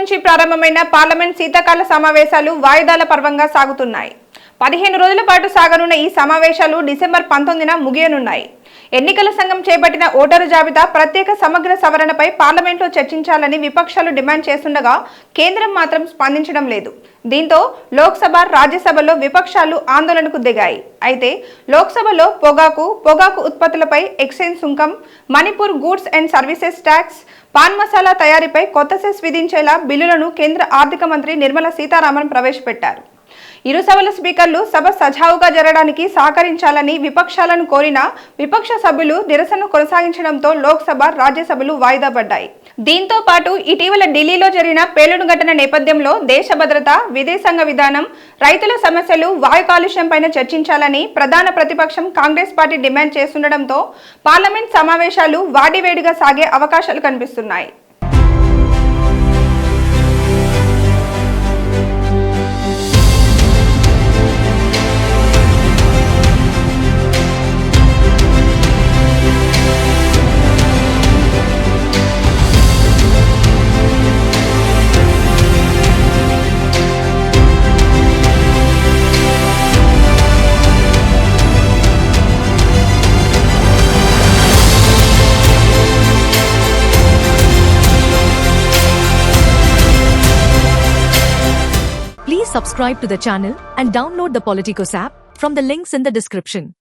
నుంచి ప్రారంభమైన పార్లమెంట్ శీతాకాల సమావేశాలు వాయిదాల పర్వంగా సాగుతున్నాయి. 15 రోజుల పాటు సాగనున్న ఈ సమావేశాలు డిసెంబర్ 19న ముగియనున్నాయి. ఎన్నికల సంఘం చేపట్టిన ఓటరు జాబితా ప్రత్యేక సమగ్ర సవరణపై పార్లమెంట్లో చర్చించాలని విపక్షాలు డిమాండ్ చేస్తుండగా కేంద్రం మాత్రం స్పందించడం లేదు. దీంతో లోక్సభ, రాజ్యసభలో విపక్షాలు ఆందోళనకు దిగాయి. అయితే లోక్సభలో పొగాకు ఉత్పత్తులపై ఎక్సైజ్ సుంకం, Manipur goods and services tax, pan masala తయారీపై కొత్త సెస్ విధించేలా బిల్లులను కేంద్ర ఆర్థిక మంత్రి నిర్మలా సీతారామన్ ప్రవేశపెట్టారు. ఇరు సభల స్పీకర్లు సభ సజావుగా జరగడానికి సహకరించాలని విపక్షాలను కోరిన విపక్ష సభ్యులు నిరసన కొనసాగించడంతో లోక్సభ, రాజ్యసభలు వాయిదా పడ్డాయి. దీంతో పాటు ఇటీవల ఢిల్లీలో జరిగిన పేలుడు ఘటన నేపథ్యంలో దేశ భద్రత, విదేశాంగ విధానం, రైతుల సమస్యలు, వాయు కాలుష్యంపైన చర్చించాలని ప్రధాన ప్రతిపక్షం కాంగ్రెస్ పార్టీ డిమాండ్ చేస్తుండటంతో పార్లమెంట్ సమావేశాలు వాడివేడిగా సాగే అవకాశాలు కనిపిస్తున్నాయి. Please subscribe to the channel and download the Politicos app from the links in the description.